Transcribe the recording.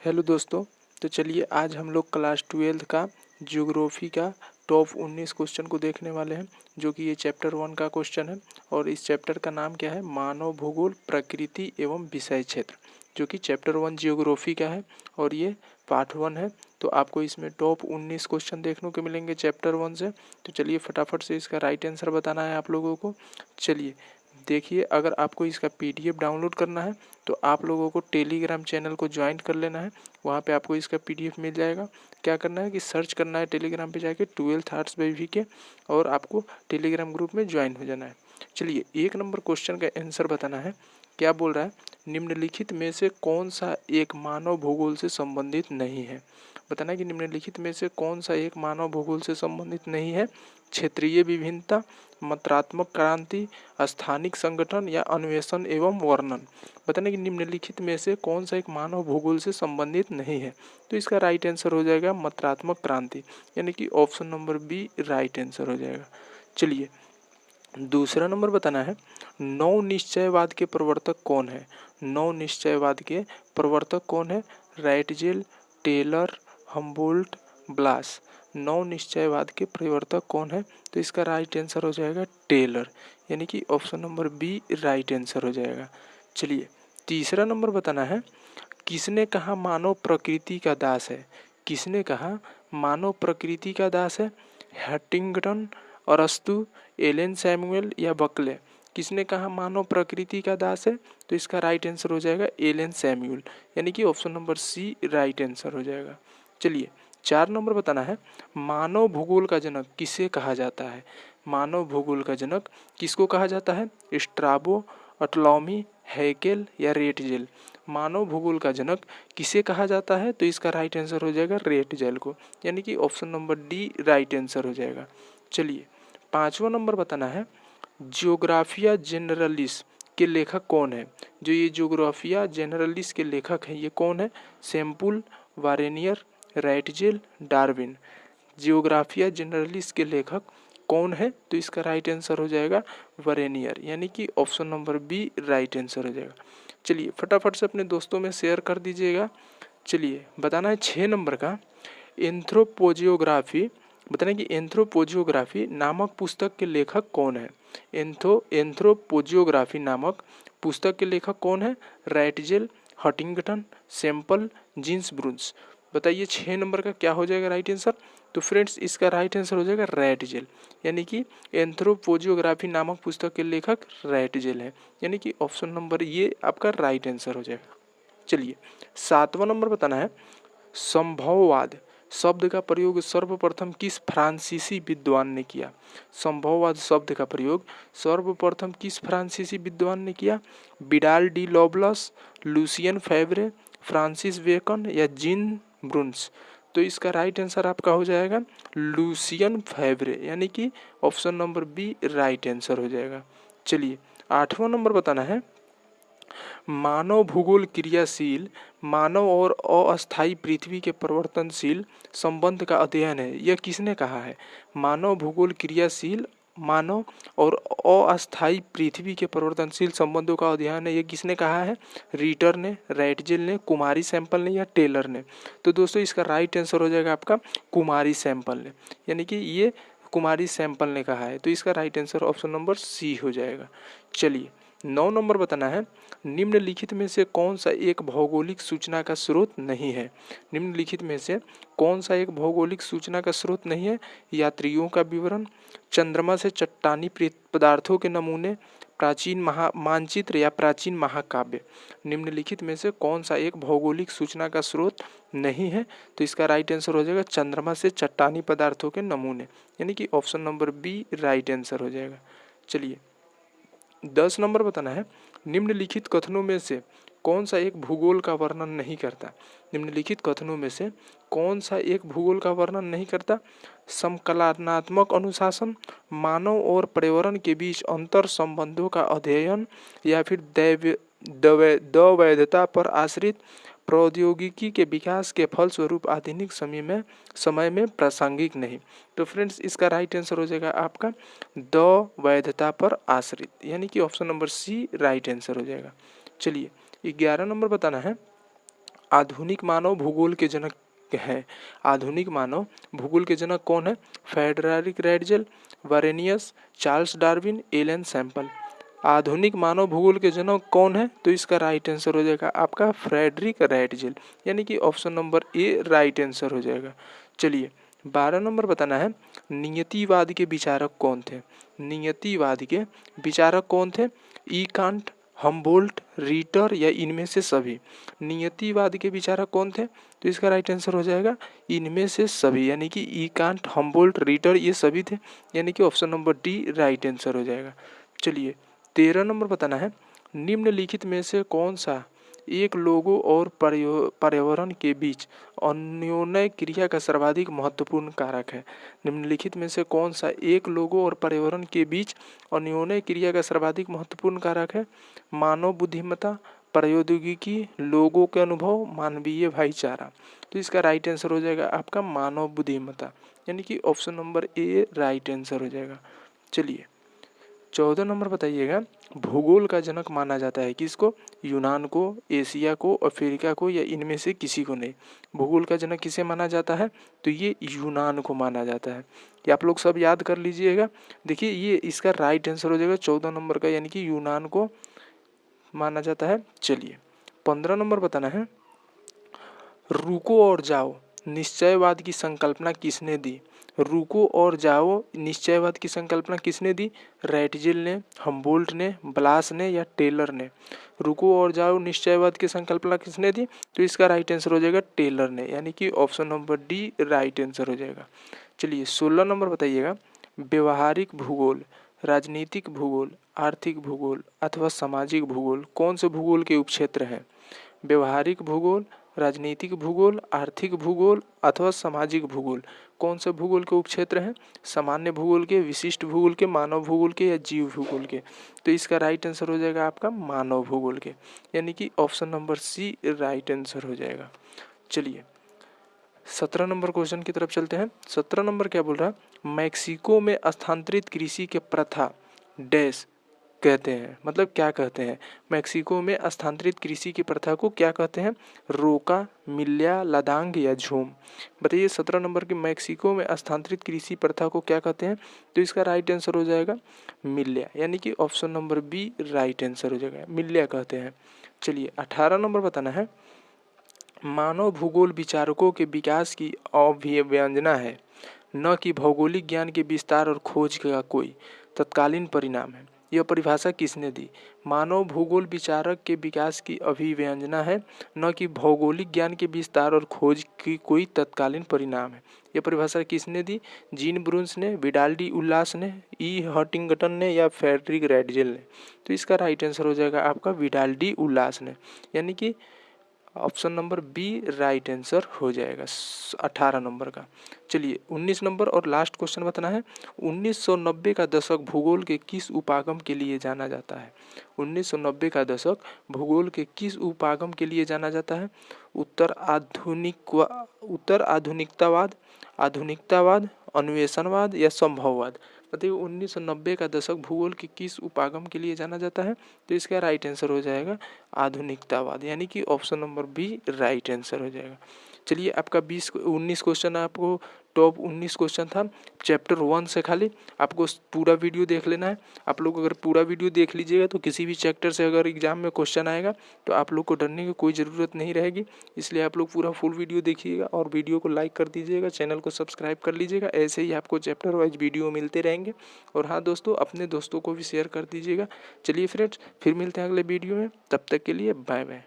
Hello दोस्तों। तो चलिए आज हम लोग क्लास 12 का ज्योग्राफी का टॉप 19 क्वेश्चन को देखने वाले हैं, जो कि ये चैप्टर 1 का क्वेश्चन है। और इस चैप्टर का नाम क्या है? मानव भूगोल, प्रकृति एवं विषय क्षेत्र, जो कि चैप्टर 1 ज्योग्राफी का है और ये पार्ट 1 है। तो आपको इसमें टॉप 19 क्वेश्चन देखने को मिलेंगे चैप्टर 1 से। तो चलिए फटाफट से इसका राइट आंसर बताना है आप लोगों को। चलिए देखिए, अगर आपको इसका PDF डाउनलोड करना है तो आप लोगों को टेलीग्राम चैनल को ज्वाइन कर लेना है। वहाँ पे आपको इसका PDF मिल जाएगा। क्या करना है कि सर्च करना है टेलीग्राम पे जाके 12th आर्ट्स बाय VK, और आपको टेलीग्राम ग्रुप में ज्वाइन हो जाना है। चलिए 1 नंबर क्वेश्चन का आंसर बताना है। क्या बोल रहा है? निम्नलिखित में से कौन सा एक मानव भूगोल से संबंधित नहीं है? बताना है कि निम्नलिखित में से कौन सा एक मानव भूगोल से संबंधित नहीं है? क्षेत्रीय विभिन्नता, मात्रात्मक क्रांति, स्थानिक संगठन या अन्वेषण एवं वर्णन। बताना कि निम्नलिखित में से कौन सा एक मानव भूगोल से संबंधित नहीं है? तो इसका राइट आंसर हो जाएगा मात्रात्मक क्रांति, यानी कि option number B right answer हो जाएगा। चलिए दूसरा नंबर बताना है, नौ निश्चयवाद के प्रवर्तक कौन है? नौ निश्चयवाद के प्रवर्तक कौन है? राइटजेल, टेलर, हम्बोल्ट, ब्लास। नौ निश्चयवाद के प्रवर्तक कौन है? तो इसका राइट आंसर हो जाएगा टेलर, यानी कि option number B right answer हो जाएगा। चलिए तीसरा नंबर बताना है, किसने कहा मानव प्रकृति का दास है? किसने कहा मानव प्रकृति का दास है? हंटिंगटन, अरस्तु, एलन सैमुअल या बकले। किसने कहा मानव प्रकृति का दास है? तो इसका राइट आंसर हो जाएगा एलन सैमुअल, यानी कि option number C right answer हो जाएगा। चलिए 4 नंबर बताना है, मानव भूगोल का जनक किसे कहा जाता है? मानव भूगोल का जनक किसको कहा जाता है? स्ट्राबो, अटलॉमी, हैकेल या रेटजेल। मानव भूगोल का जनक किसे कहा जाता है? तो इसका राइट आंसर हो जाएगा रेटजेल को, यानी कि option number D right answer हो जाएगा। चलिए 5वां नंबर बताना है, जियोग्राफिया जनरलिस के लेखक कौन है? जो ये जियोग्राफिया जनरलिस के लेखक हैं ये कौन है? Sample, वारेनियर, राइटजेल, Darwin. जियोग्राफिया जनरलिस के लेखक कौन है? तो इसका राइट आंसर हो जाएगा वारेनियर, यानी कि option number B right answer हो जाएगा। चलिए फटाफट से अपने दोस्तों में शेयर कर दीजिएगा। चलिए बताना है 6 नंबर का, एंथ्रोपोजियोग्राफी। बताना कि एंथ्रोपोजियोग्राफी नामक पुस्तक के लेखक कौन है? एंथ्रोपोजियोग्राफी नामक पुस्तक के लेखक कौन है? राइटजेल, हंटिंगटन, सैम्पल, जीन्स ब्रूंस। बताइए 6 नंबर का क्या हो जाएगा राइट आंसर? तो फ्रेंड्स इसका राइट आंसर हो जाएगा राइटजेल, यानी कि एंथ्रोपोजियोग्राफी नामक पुस्तक के लेखक राइटजेल है, यानी कि ऑप्शन नंबर ये आपका राइट आंसर हो जाएगा। चलिए 7वां नंबर बताना है, संभववाद शब्द का प्रयोग सर्वप्रथम किस फ्रांसीसी विद्वान ने किया? संभववाद शब्द का प्रयोग सर्वप्रथम किस फ्रांसीसी विद्वान ने किया? Vidal de Lablache, Lucien Febvre, Francis Bacon या जीन ब्रूंस। तो इसका राइट आंसर आपका हो जाएगा लुसियन फेवरे, यानी कि option number B right answer हो जाएगा। चलिए 8वां नंबर बताना है, मानव भूगोल क्रियाशील मानव और अस्थायी पृथ्वी के परिवर्तनशील संबंध का अध्ययन है, यह किसने कहा है? मानव भूगोल क्रियाशील मानव और अस्थायी पृथ्वी के परिवर्तनशील संबंधों का अध्ययन है, यह किसने कहा है? रीटर ने, राइटजेल ने, कुमारी सैंपल ने या टेलर ने। तो दोस्तों इसका राइट आंसर हो जाएगा आपका कुमारी सैंपल ने, यानी कि ये कुमारी सैंपल ने कहा है। तो इसका right answer option number C हो जाएगा। चलिए 9 नंबर बताना है, निम्नलिखित में से कौन सा एक भौगोलिक सूचना का स्रोत नहीं है? निम्नलिखित में से कौन सा एक भौगोलिक सूचना का स्रोत नहीं है? यात्रियों का विवरण, चंद्रमा से चट्टानी पदार्थों के नमूने, प्राचीन मानचित्र या प्राचीन महाकाव्य। निम्नलिखित में से कौन सा एक भौगोलिक सूचना का स्रोत नहीं है? तो इसका राइट आंसर हो जाएगा चंद्रमा से चट्टानी पदार्थों के नमूने, यानी कि option number B right answer हो जाएगा। चलिए 10 नंबर बताना है, निम्नलिखित कथनों में से कौन सा एक भूगोल का वर्णन नहीं करता? निम्नलिखित कथनों में से कौन सा एक भूगोल का वर्णन नहीं करता? समकलनात्मक अनुशासन, मानव और पर्यावरण के बीच अंतर संबंधों का अध्ययन, या फिर दैवैधता पर आश्रित प्रौद्योगिकी के विकास के फलस्वरूप आधुनिक समय में प्रासंगिक नहीं। तो फ्रेंड्स इसका राइट आंसर हो जाएगा आपका दैवैधता पर आश्रित, यानी कि option number C right answer हो जाएगा। चलिए 11 नंबर बताना है, आधुनिक मानव भूगोल के जनक हैं। आधुनिक मानव भूगोल के जनक कौन है? Friedrich Ratzel, Varenius, Charles Darwin, Ellen Semple. आधुनिक मानव भूगोल के जनक कौन है? तो इसका राइट आंसर हो जाएगा आपका फ्रेडरिक रेटजेल, यानी कि option number A right answer हो जाएगा। चलिए 12 नंबर बताना है, नियतिवाद के विचारक कौन थे? नियतिवाद के विचारक कौन थे? ई कांट, हम्बोल्ट, रीटर या इनमें से सभी? नियतिवाद के विचारक कौन थे? तो इसका राइट आंसर हो जाएगा इनमें से सभी, यानी कि ई कांट, हम्बोल्ट, रीटर ये सभी थे, यानी कि option number D right answer हो जाएगा। चलिए 13 नंबर बताना है, निम्नलिखित में से कौन सा एक लोगों और पर्यावरण के बीच अन्योन्य क्रिया का सर्वाधिक महत्वपूर्ण कारक है? निम्नलिखित में से कौन सा एक लोगों और पर्यावरण के बीच अन्योन्य क्रिया का सर्वाधिक महत्वपूर्ण कारक है? मानव बुद्धिमत्ता, प्रौद्योगिकी, लोगों के अनुभव, मानवीय भाईचारा। तो इसका राइट आंसर हो जाएगा आपका मानव बुद्धिमत्ता, यानी कि option number A right answer हो जाएगा। चलिए 14 नंबर बताइएगा, भूगोल का जनक माना जाता है किसको? यूनान को, एशिया को, अफ्रीका को या इनमें से किसी को नहीं? भूगोल का जनक किसे माना जाता है? तो ये यूनान को माना जाता है। ये आप लोग सब याद कर लीजिएगा। देखिए ये इसका राइट आंसर हो जाएगा 14 नंबर का, यानी कि यूनान को माना जाता है। चलिए 15 नंबर बताना है, रुको और जाओ निश्चयवाद की संकल्पना किसने दी? रुको और जाओ निश्चयवाद की संकल्पना किसने दी? रेटजेल ने, हम्बोल्ट ने, ब्लास ने या टेलर ने? रुको और जाओ निश्चयवाद की संकल्पना किसने दी? तो इसका राइट आंसर हो जाएगा टेलर ने, यानी कि option number D right answer हो जाएगा। चलिए 16 नंबर बताइएगा, व्यवहारिक भूगोल, राजनीतिक भूगोल, आर्थिक भूगोल अथवा सामाजिक भूगोल कौन से भूगोल के उपक्षेत्र हैं? व्यवहारिक भूगोल, राजनीतिक भूगोल, आर्थिक भूगोल अथवा सामाजिक भूगोल कौन से भूगोल के उपक्षेत्र हैं? सामान्य भूगोल के, विशिष्ट भूगोल के, मानव भूगोल के या जीव भूगोल के? तो इसका राइट आंसर हो जाएगा आपका मानव भूगोल के, यानी कि option number C right answer हो जाएगा। चलिए 17 नंबर क्वेश्चन की तरफ चलते हैं। 17 नंबर क्या बोल रहा है, मैक्सिको में स्थानांतरित कृषि के प्रथा डैश कहते हैं, मतलब क्या कहते हैं? मैक्सिको में स्थानांतरित कृषि की प्रथा को क्या कहते हैं? रोका, मिल्या, लादांग या झूम? बताइए 17 नंबर की मैक्सिको में स्थानांतरित कृषि प्रथा को क्या कहते हैं? तो इसका राइट आंसर हो जाएगा मिल्या, यानी कि option number B right answer हो जाएगा, मिल्या कहते हैं। चलिए 18 नंबर बताना है, मानव भूगोल विचारकों के विकास की अभिव्यंजना है, न कि भौगोलिक ज्ञान के विस्तार और खोज का कोई तत्कालीन परिणाम है। यह परिभाषा किसने दी? मानव भूगोल विचारक के विकास की अभिव्यंजना है, न कि भौगोलिक ज्ञान के विस्तार और खोज की कोई तत्कालीन परिणाम है। यह परिभाषा किसने दी? जीन ब्रून्स ने, विडाल्डी उल्लास ने, ई हंटिंगटन ने या फ्रेडरिक रेटजेल ने? तो इसका राइट आंसर हो जाएगा आपका विडाल्डी उल्लास ने, यानी कि option number B right answer हो जाएगा 18 नंबर का। चलिए 19 नंबर और लास्ट क्वेश्चन बताना है, 1990 का दशक भूगोल के किस उपागम के लिए जाना जाता है? 1990 का दशक भूगोल के किस उपागम के लिए जाना जाता है? उत्तर आधुनिकतावाद, आधुनिकतावाद, अन्वेषणवाद या संभववाद? बताइए 1990 का दशक भूगोल के किस उपागम के लिए जाना जाता है? तो इसका राइट आंसर हो जाएगा आधुनिकतावाद, यानी कि option number B right answer हो जाएगा। चलिए आपका 19 क्वेश्चन आपको टॉप 19 क्वेश्चन था चैप्टर 1 से, खाली आपको पूरा वीडियो देख लेना है। आप लोग अगर पूरा वीडियो देख लीजिएगा तो किसी भी चैप्टर से अगर एग्जाम में क्वेश्चन आएगा तो आप लोग को डरने की कोई ज़रूरत नहीं रहेगी, इसलिए आप लोग पूरा फुल वीडियो देखिएगा और वीडियो को लाइक कर दीजिएगा, चैनल को सब्सक्राइब कर लीजिएगा। ऐसे ही आपको चैप्टर वाइज वीडियो मिलते रहेंगे। और हाँ दोस्तों, अपने दोस्तों को भी शेयर कर दीजिएगा। चलिए फ्रेंड्स, फिर मिलते हैं अगले वीडियो में, तब तक के लिए बाय बाय।